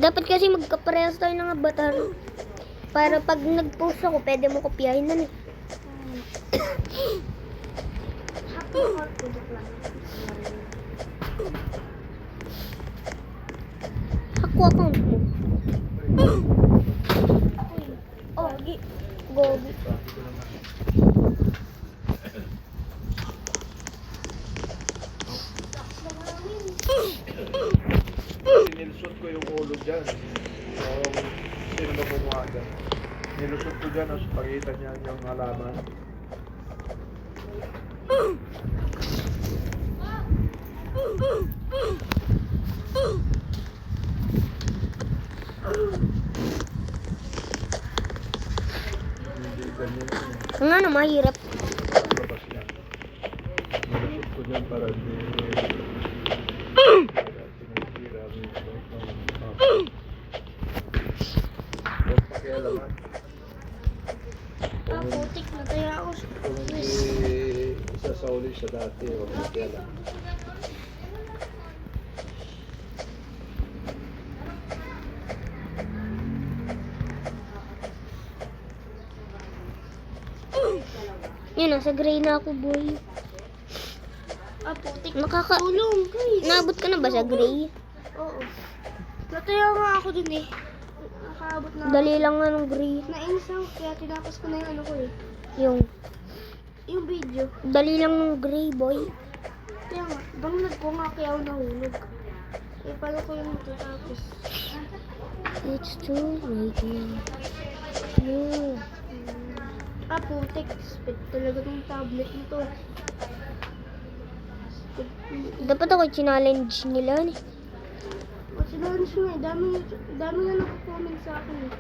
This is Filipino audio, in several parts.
Dapat kasi magkaparehas tayo ng avatar. Para pag nag-post ako, pwede mo kopyahin nun eh. Ako account mo. Oh, gogi. Nilusot ko yung ulo dyan. Sino ba kumuha dyan? Nilusot ko dyan, as pakita niya yung halaman. Hindi ganyan yun. Ang ano, mahirap. Labas niya. Nilusot ko dyan para di... Huwag pakialaman. Putik na tayo ako. Kung hindi isasauli sa dati, huwag pakialaman. Yun, nasa gray na ako, boy. Putik. Tulong, guys. Naabot ka na ba sa gray? Oo. Nataya nga ako dun eh. Nakaabot na ako. Dali lang nga ng gray. Nainis ako kaya tinapos ko na yung ano ko eh. Yung video. Dali lang ng gray, boy. Kaya nga, banglag ko nga kaya ako nahulog. Eh, paano ko yung tatapos? It's too late. Yeah. Putik. Spit talaga tong tablet nito. Dapat ako challenge nila eh. Sinunod siya eh. Dami na nag-comment sa akin eh.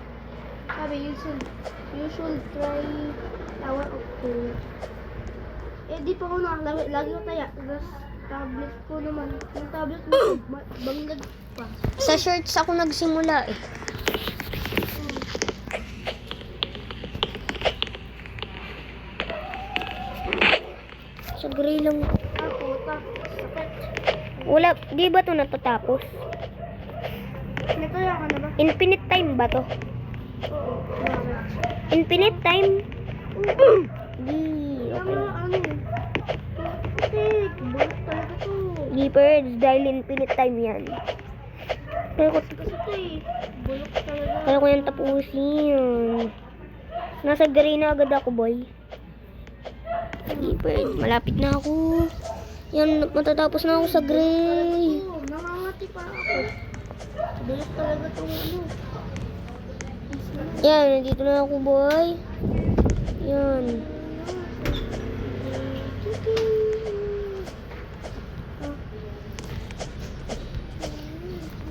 Sabi, you should try Tower of Gold. Eh, di pa ako nakalaro. Lagi ko kaya. Tapos, tablet ko naman. Yung tablet ko, banglag pa. Sa shorts ako nagsimula eh. Sa gray lang. Puta. Sakit. Wala, di ba to natatapos? Nataya ka na ba? Infinite time ba to? Oo. Bakit? Infinite time? Di, Kaya okay. nga, ano eh. Putik. Bulok talaga to. Di birds, dahil infinite time yan. Kaya ko, Kasi ito eh. Bulok talaga. kaya ko yung tapusin. Nasa gray na agad ako, boy. Di birds, malapit na ako. Yan, matatapos na ako sa gray. Oo, namangati pa ako. Bulok talaga tong ano. Yan, nandito na ako, boy. Yan.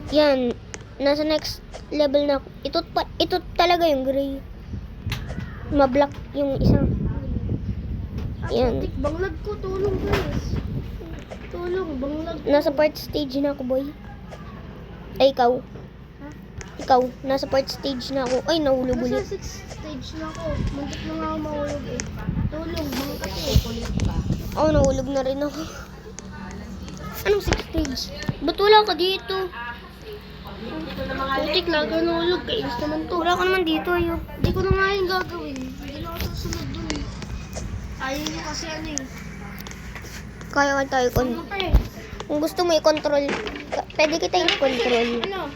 Yan, nasa next level na ako. Ito talaga yung gray. Ma-block yung isang. Yan. Putik, banglag ko. Tulong guys. Tulong, banglag ko. Nasa part stage na ako, boy. Ay, ikaw. Ha? Ikaw, nasa part stage na ako. Ay, nahulog ulit. Nasa 6th stage na ako. Muntik na nga ako mahulog eh. Tulong, bangkat eh. Kulit pa. Oh, nahulog na rin ako. Anong 6th stage? Ba't wala ka dito? Putik, lagi nahulog. Kainis naman to. Wala ka naman dito, ayo. Hindi ko na nga yung gagawin. Hindi na ako susunod dun eh. Ayaw nyo kasi ano eh. Kaya ka tayo Kung gusto mo i-control, pwede kita i-control. Ano?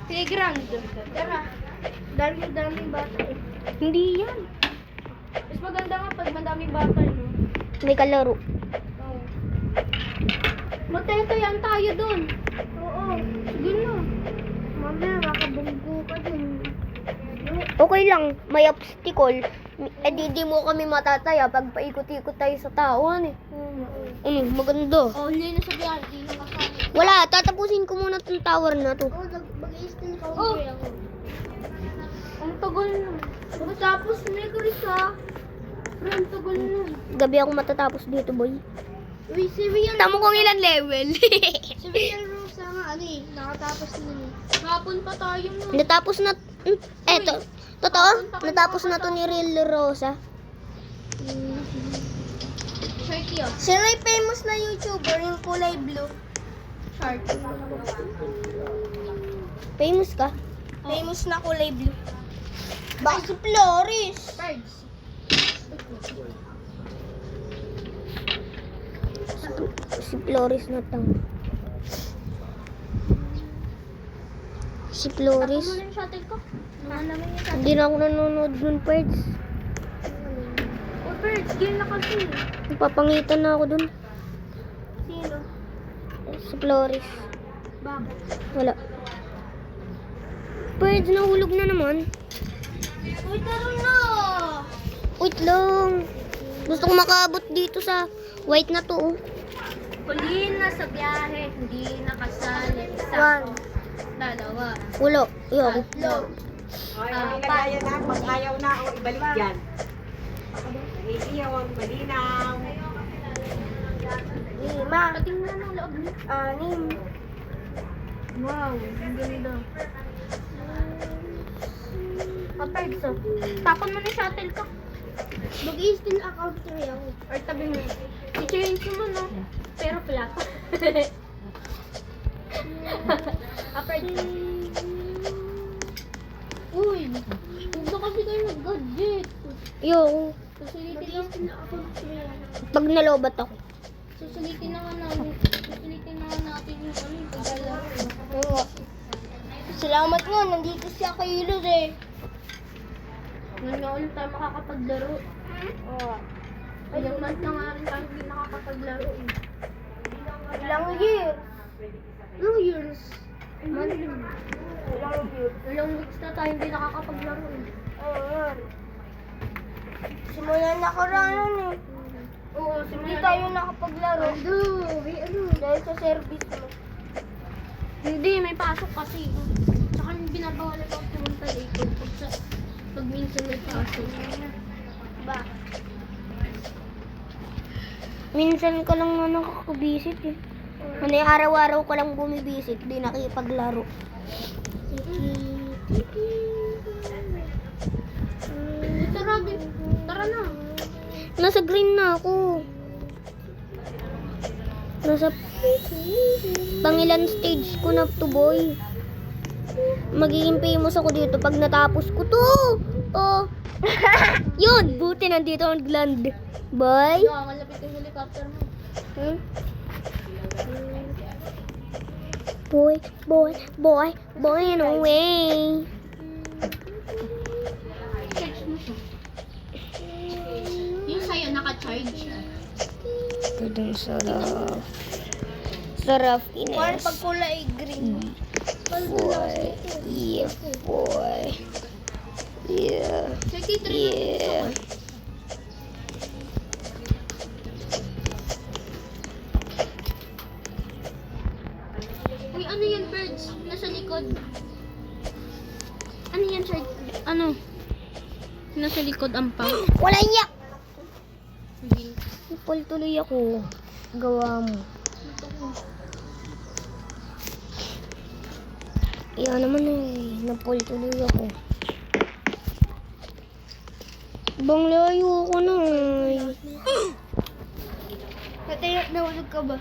Playground. Tara. Daming bata eh. Hindi yan. Mas maganda nga pag madaming bata no? May kalaro. Oo. Magtetayan tayo dun. Oo. Sige na. Mamaya makabunggo ka dun. Okay lang, may obstacle. Eh, di mo kami matataya pag paikot-ikot tayo sa taon eh. Maganda. Oh, hindi na sabihan. Hindi na kasama. Wala, tatapusin ko muna tong tower na to. Oh, mag-i-still ka ako. Ang tagal na. Tapos may kuris ha. Pero ang tagal na. Gabi ako matatapos dito, boy. Uy, si Rian. Tamo kong ilang level. Si Rian Rosa nga, ano eh. Nakatapos na eh. Hapon pa tayo mo. Natapos na, eto, totoo, natapos na to ni Real Rosa. Sharky oh. Sino yung famous na YouTuber, yung kulay blue? Sharky. Famous ka? Famous na kulay blue. Baka si Floris. Birds. Si Flores na tang. Si Flores. Tapos mo na yung shuttle ko. Naman naman yung shuttle. Hindi na ako nanonood nun, Perds. Oh, birds. Game na kasi. Papangitan na ako dun. Sino? Si Flores. Bakit? Wala. Perds, nahulog na naman. Uy, taro na! Wait lang. Gusto ko makaabot dito sa white na to. Oh. Huli na sa biyahe, hindi nakasali. Isa, dalawa, Wala. Ayoko. tatlo. Ay, nagaya na. Pag ayaw na, o ibalik yan. Iiyaw ang malinaw. Lima. Patingnan ng loob niya. Anim. Wow, ang ganda. Kapag so. Tapon mo na yung shuttle ko. Mag-i-steal account 3 ako. Or tabi mo. I-change mo no. Pero flat. Apart. Uy, huwag na kasi kayo nag-gadget. Ayoko. Susulitin lang. Mag-i-steal account 3 ako. Pag nalobat ako. Susulitin na nga natin. Susulitin na nga natin yung ano yung paglalaro. Oo. Salamat nga, nandito siya kay Ilos eh. Ngayon nga ulit tayo makakapaglaro. Oo. Ilang month na nga rin tayo hindi nakakapaglaro eh. Ilang years? Ilang years? Ilang years? Ilang weeks na tayo hindi nakakapaglaro eh. Oo nga. Simulan na karanan eh. Oo, simulan. Hindi tayo nakapaglaro. Ano? Dahil sa service mo. Hindi, may pasok kasi. Tsaka binabawal ako pumunta dito pag minsan may pasok. Ba? Minsan ka lang na nakakabisit eh. Ano yung araw-araw ka lang bumibisit, di nakipaglaro. Tara, tara na. Nasa green na ako. Nasa pangilan stage ko na to, boy. Magiging famous ako dito pag natapos ko to. Oh. Yun, buti nandito ang land. Boy. Ano, malapit yung helicopter mo. Hmm? Boy, boy, boy, boy, and away. Charge mo siya. Yung sa'yo, naka-charge. Pwedeng sarap. Sarap, Paano Ines. pag kulay green? Boy. Yeah, boy. Yeah. Yeah. Uy, ano yan, birds? Nasa likod. Ano yan, sir? Ano? Nasa likod ang pang. Wala yak! Ipol tuloy ako. Gawa mo. Yan naman eh. Napol tuloy ako. Bang layo ko na eh. Patay, nahulog ka ba?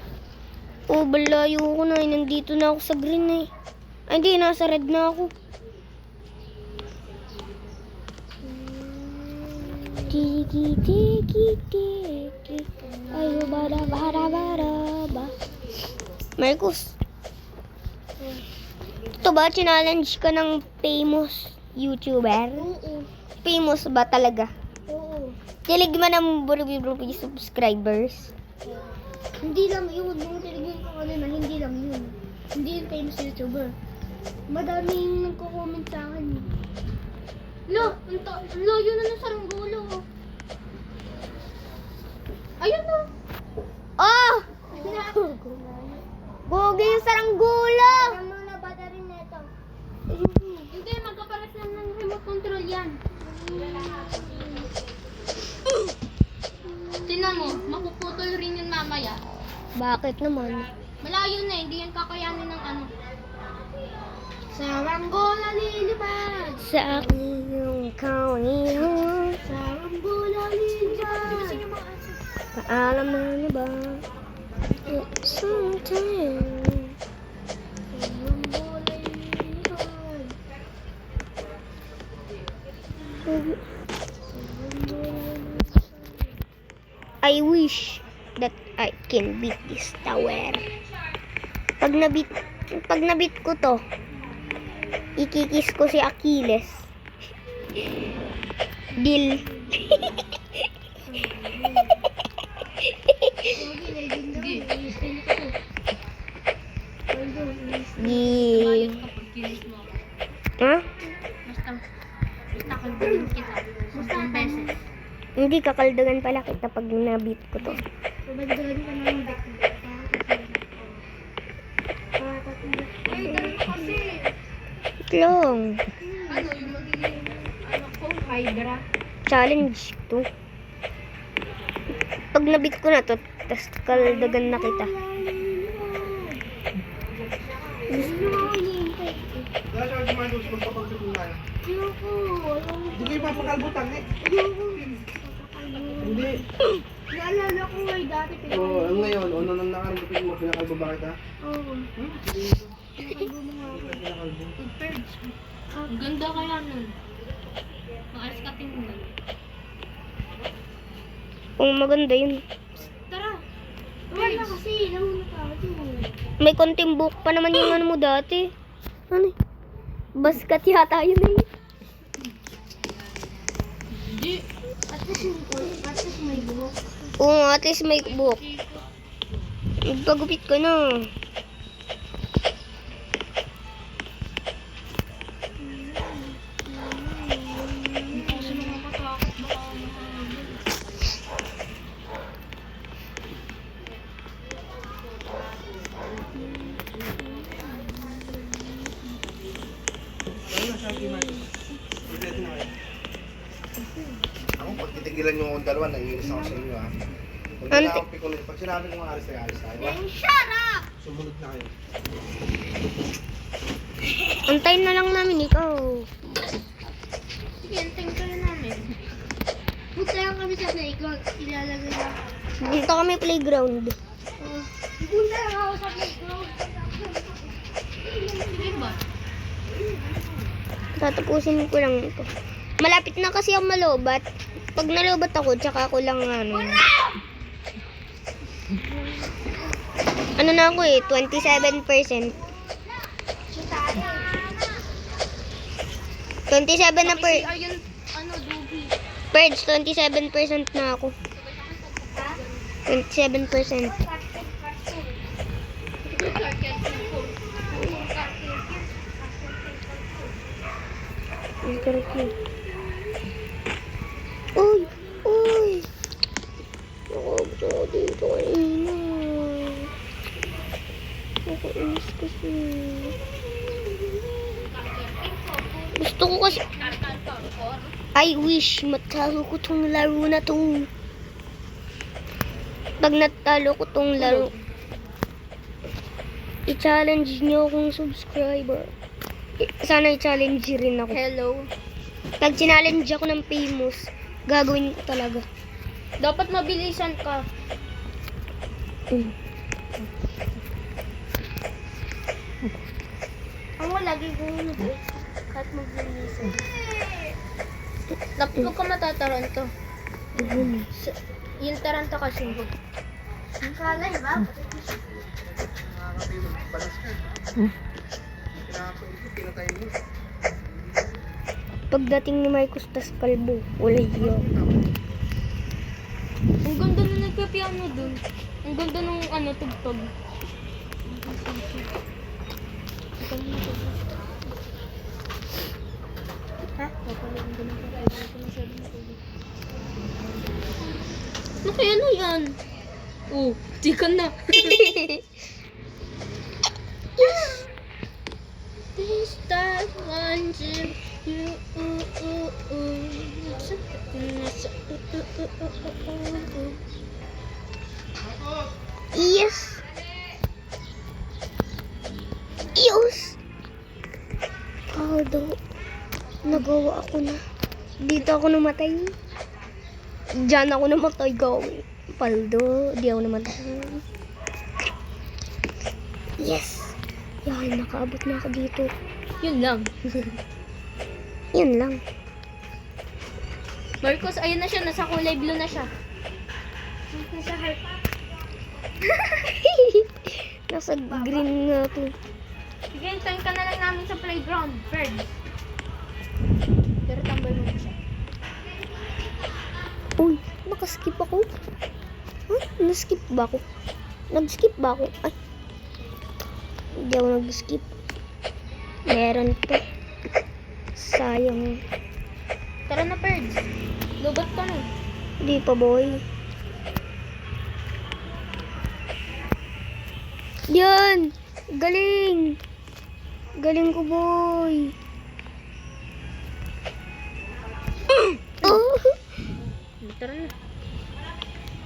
Oh, balayo ko na eh. Nandito na ako sa green eh. Ay, hindi. Nasa red na ako. Tiki, tiki, tiki. Ayo, bada, bada, bada, ba. Marcos. Ito ba, challenge ka ng famous YouTuber? Oo. Famous ba talaga? Oo. Tilig man ng Buribi subscribers. Hindi lang yun. Yung tinigyan ko kanina, hindi lang yun. Hindi yung famous YouTuber. Madaming nagko-comment sa akin. Lo, yun na ng saranggulo. Ayun na. Oh! Gogi yung saranggulo! Alam mo na ba na rin neto? Hindi, magkaparas lang ng remote control yan. Tinan mo, mapuputol rin yun mamaya. Bakit naman? Malayo na, hindi yan kakayanin ng ano. Saranggola lilipad! Sa akin yung kaunihan. Saranggola lilipad! Paalam mo na ba? Sometime. Saranggola lilipad! can beat this tower. Pag nabit ko to, ikikis ko si Achilles. Deal. Yee. Ha? Hindi, kakaldagan pala kita pag nabit ko to. Pabagdagan ka ng deck. Ay, dahil kasi. Long. Ano, yung magiging, ko, Hydra. Challenge to. Pag nabit ko na to, tas kaldagan na kita. Wala siya kumain doon sa magpapagsutunan. Ayoko. Hindi kayo papakalbutan eh. Ayoko. Hindi. Naalala ko ay dati Oo, ngayon, ano nang nakaragupin mo, pinakalbo ba kita? Oo. Nakalbo mo nga ako. Pinakalbo. Ang ganda kaya nun. Ang alas ka tingnan. Kung maganda yun. Tara. Wala kasi. Nauna tayo. May konting book pa naman yung ano mo dati. Ano? Baskat yata yun eh. Hindi. At least may buhok. Oo, at least may book. Magpagupit ka na. Kasi nakakatakot baka Ako, pag titigilan nyo akong dalawa, naiinis ako sa inyo ha. Pag Ante. kailangan pikulit, pag sinabi ko nga alis tayo, ba? shut up! Sumunod na kayo. Antayin na lang namin ikaw. Sige, antayin ka na namin. Punta lang kami sa playground. Ilalagay lang. Dito kami playground. Punta lang ako sa playground. Sige ba? Tatapusin ko lang ito. Malapit na kasi ang malobat. Pag nalobat ako, tsaka ako lang ano. Ano na ako eh, 27%. 27 na Ayun, ano, dubi. Purge, 27% na ako. 27%. Uy! Uy! Nakabot ako dito kanina. Nakainis kasi. Gusto ko kasi... I wish matalo ko tong laro na to. Pag natalo ko tong laro, i-challenge nyo akong subscriber. Sana i-challenge rin ako. Hello. Pag challenge ako ng famous, gagawin ko talaga. Dapat mabilisan ka. Ang lagi ko kahit magbilisan. Huwag ka matataranto. Yung taranto kasi. Salay ba? Balas ka. Pinatay mo. Pagdating ni Marcos tas kalbo, wala yun. Ang ganda na nagpa-piano dun. Ang ganda nung ano, tugtog. Ha? Ano kaya na yan? Oh, di ka na. This time one you Yes! Yes! Paldo. Nagawa ako na. Dito ako namatay. Diyan ako namatay gawin. Paldo. Di ako namatay. Yes! Yan, nakaabot na ako dito. Yun lang. Yun lang. Marcos, ayun na siya. Nasa kulay blue na siya. Nasa heart. Nasa green nga to. Sige, hintayin ka na lang namin sa playground, Birds. Pero tambay mo siya. Uy, nakaskip ako. Huh? Naskip ba ako? Nag-skip ba ako? Ay. Hindi ako nag-skip. Meron to. Sayang. Tara na, Birds. Lubat ka na. Hindi pa, boy. Yan! Galing! Galing ko, boy. Oh! Tara na.